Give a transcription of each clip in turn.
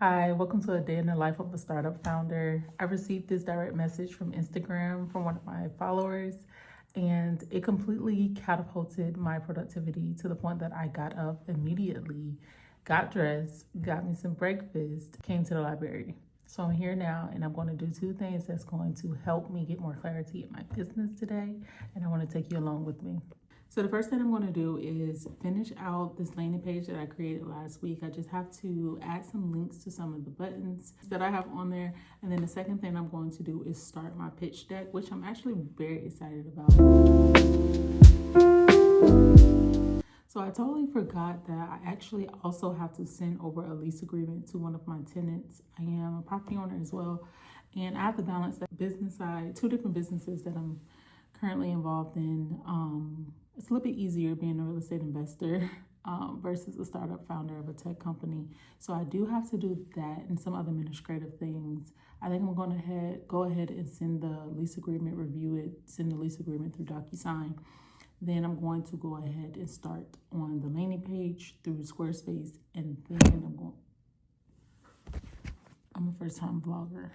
Hi, welcome to a day in the life of a startup founder. I received this direct message from Instagram from one of my followers, and it completely catapulted my productivity to the point that I got up immediately, got dressed, got me some breakfast, came to the library. So I'm here now, and I'm going to do two things that's going to help me get more clarity in my business today, and I want to take you along with me. So the first thing I'm going to do is finish out this landing page that I created last week. I just have to add some links to some of the buttons that I have on there. And then the second thing I'm going to do is start my pitch deck, which I'm actually very excited about. So I totally forgot that I actually also have to send over a lease agreement to one of my tenants. I am a property owner as well, and I have to balance that business side, two different businesses that I'm currently involved in. It's a little bit easier being a real estate investor versus a startup founder of a tech company. So I do have to do that and some other administrative things. I think I'm going to go ahead and send the lease agreement, review it, send the lease agreement through DocuSign. Then I'm going to go ahead and start on the landing page through Squarespace, and then I'm a first-time vlogger.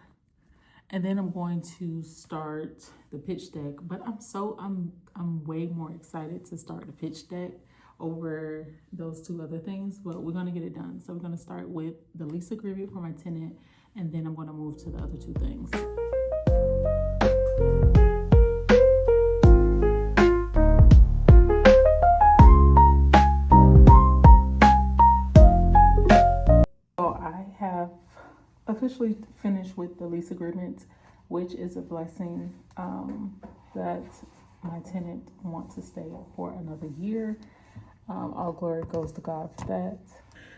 And then I'm going to start the pitch deck, but I'm way more excited to start the pitch deck over those two other things, but we're gonna get it done. So we're gonna start with the lease agreement for my tenant, and then I'm gonna move to the other two things. So I have officially finished with the lease agreement, which is a blessing that my tenant wants to stay for another year. All glory goes to God for that.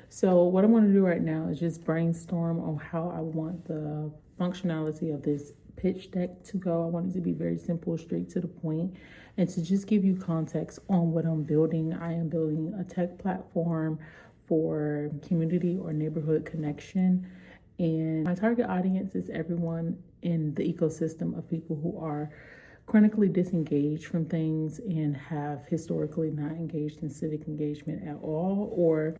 So what I'm going to do right now is just brainstorm on how I want the functionality of this pitch deck to go. I want it to be very simple, straight to the point, and to just give you context on what I'm building. I am building a tech platform for community or neighborhood connection. And my target audience is everyone in the ecosystem of people who are chronically disengaged from things and have historically not engaged in civic engagement at all, or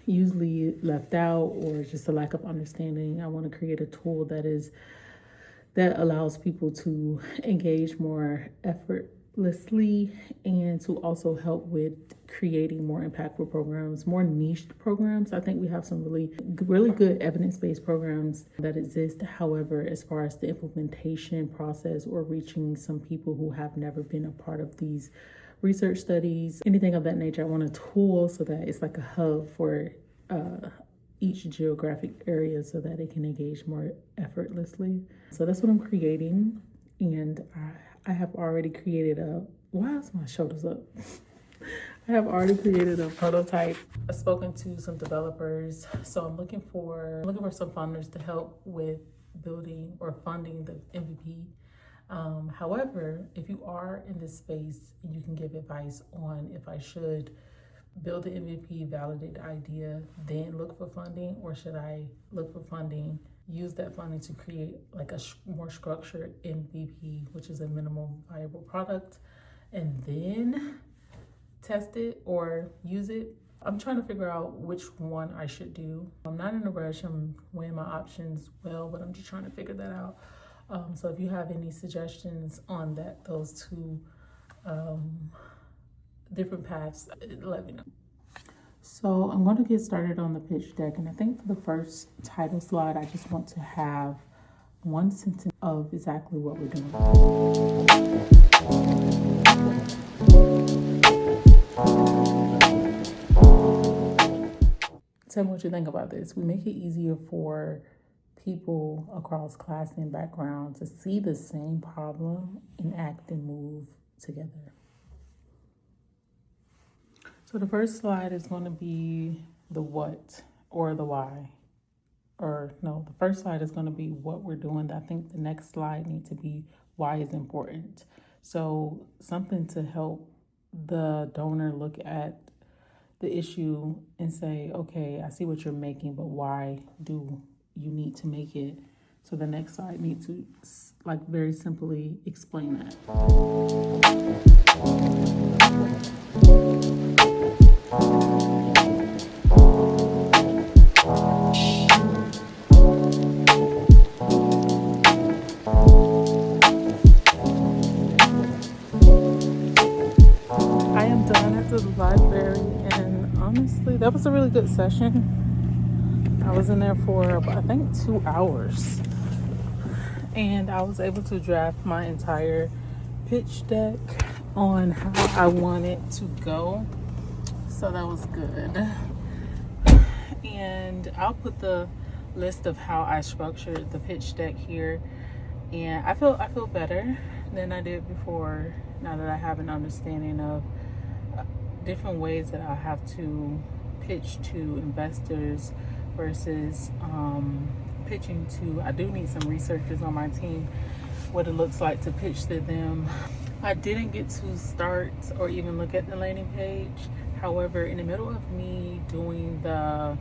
usually left out, or just a lack of understanding. I want to create a tool that allows people to engage more effortlessly, and to also help with creating more impactful programs, more niched programs. I think we have some really good evidence-based programs that exist. However, as far as the implementation process or reaching some people who have never been a part of these research studies, anything of that nature, I want a tool so that it's like a hub for each geographic area so that it can engage more effortlessly. So that's what I'm creating. And I have already created why is my shoulders up? I have already created a prototype. I've spoken to some developers, so I'm looking for some funders to help with building or funding the MVP. However, if you are in this space and you can give advice on if I should build the MVP, validate the idea, then look for funding, or should I look for funding, use that funding to create like a more structured MVP, which is a minimum viable product, and then test it or use it. I'm trying to figure out which one I should do. I'm not in a rush. I'm weighing my options well, but I'm just trying to figure that out. So if you have any suggestions on those two different paths, let me know. So I'm going to get started on the pitch deck, and I think for the first title slide, I just want to have one sentence of exactly what we're doing. Tell me what you think about this. We make it easier for people across class and background to see the same problem and act and move together. So the first slide is going to be the what or the why. Or no, the first slide is going to be what we're doing. I think the next slide needs to be why is important. So something to help the donor look at the issue and say, okay, I see what you're making, but why do you need to make it? So the next slide needs to like very simply explain that. that was a really good session. I was in there for, I think, 2 hours. And I was able to draft my entire pitch deck on how I want it to go. So that was good. And I'll put the list of how I structured the pitch deck here. And I feel better than I did before, now that I have an understanding of different ways that I have to pitch to investors versus pitching to, I do need some researchers on my team, what it looks like to pitch to them. I didn't get to start or even look at the landing page. However, in the middle of me doing the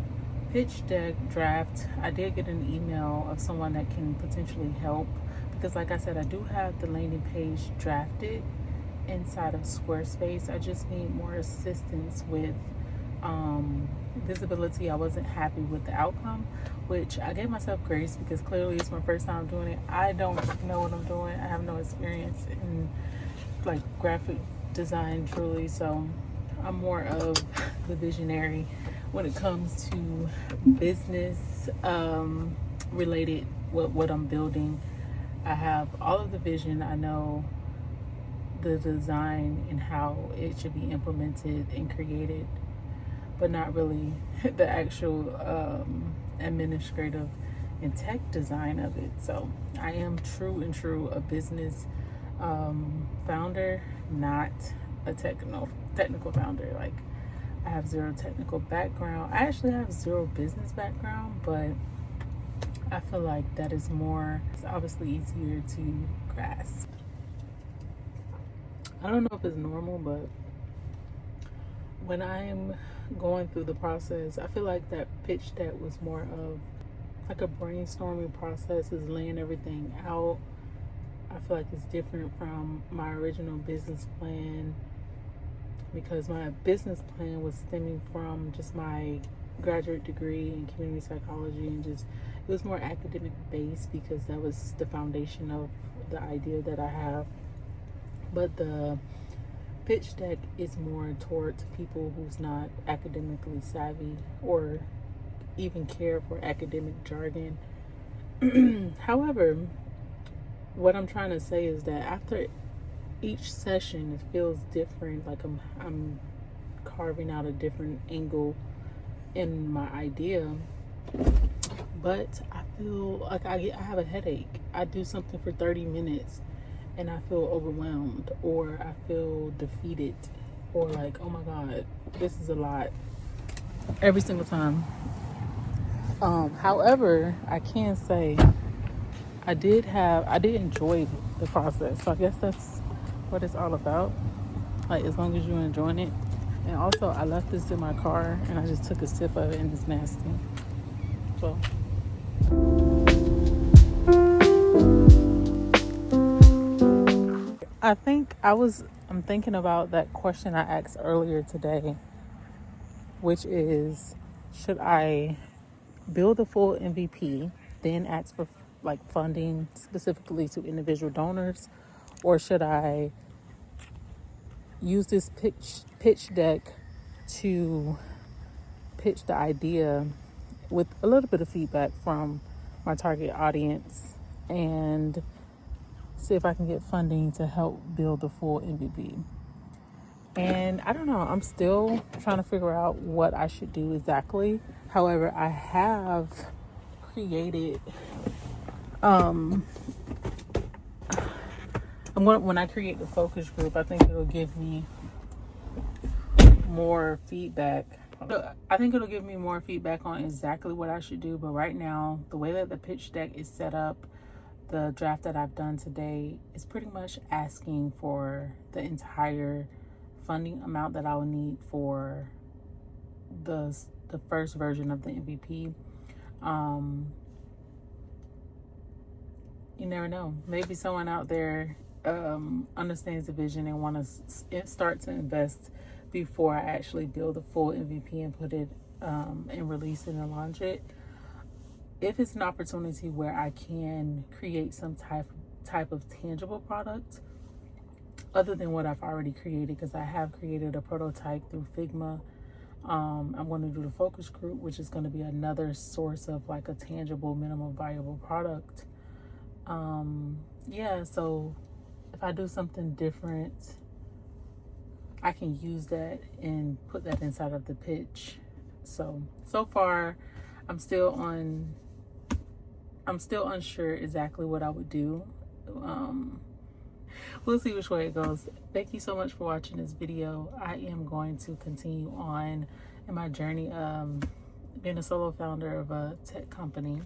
pitch deck draft, I did get an email of someone that can potentially help, because like I said, I do have the landing page drafted inside of Squarespace. I just need more assistance with visibility. I wasn't happy with the outcome, which I gave myself grace because clearly it's my first time doing it. I don't know what I'm doing. I have no experience in like graphic design truly, so I'm more of the visionary when it comes to business related what I'm building. I have all of the vision. I know the design and how it should be implemented and created, but not really the actual administrative and tech design of it. So I am true a business founder, not a technical founder. Like, I have zero technical background. I actually have zero business background, but I feel like that is more, it's obviously easier to grasp. I don't know if it's normal, but when I'm going through the process, I feel like that pitch deck was more of like a brainstorming process, is laying everything out. I feel like it's different from my original business plan, because my business plan was stemming from just my graduate degree in community psychology, and just it was more academic based because that was the foundation of the idea that I have. But the pitch deck is more towards people who's not academically savvy or even care for academic jargon. However, what I'm trying to say is that after each session, it feels different. Like I'm carving out a different angle in my idea, but I feel like I have a headache. I do something for 30 minutes and I feel overwhelmed, or I feel defeated, or like, oh my God, this is a lot every single time. However, I can say I did enjoy the process. So I guess that's what it's all about. Like, as long as you're enjoying it. And also, I left this in my car and I just took a sip of it and it's nasty. So I'm thinking about that question I asked earlier today, which is, should I build a full MVP, then ask for like funding specifically to individual donors, or should I use this pitch deck to pitch the idea with a little bit of feedback from my target audience and see if I can get funding to help build the full MVP? And I don't know, I'm still trying to figure out what I should do exactly. However, I have created when I create the focus group, I think it'll give me more feedback. I think it'll give me more feedback on exactly what I should do. But right now, the way that the pitch deck is set up, the draft that I've done today is pretty much asking for the entire funding amount that I will need for the first version of the MVP. You never know. Maybe someone out there understands the vision and want to start to invest before I actually build a full MVP and put it and release it and launch it. If it's an opportunity where I can create some type of tangible product other than what I've already created, because I have created a prototype through Figma, I'm going to do the focus group, which is going to be another source of like a tangible minimum viable product. Yeah, so if I do something different, I can use that and put that inside of the pitch. So far, I'm still unsure exactly what I would do. We'll see which way it goes. Thank you so much for watching this video. I am going to continue on in my journey being a solo founder of a tech company.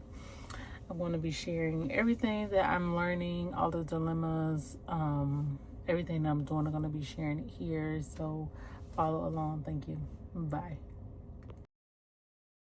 I'm going to be sharing everything that I'm learning, all the dilemmas, everything that I'm doing. I'm going to be sharing it here. So follow along. Thank you. Bye.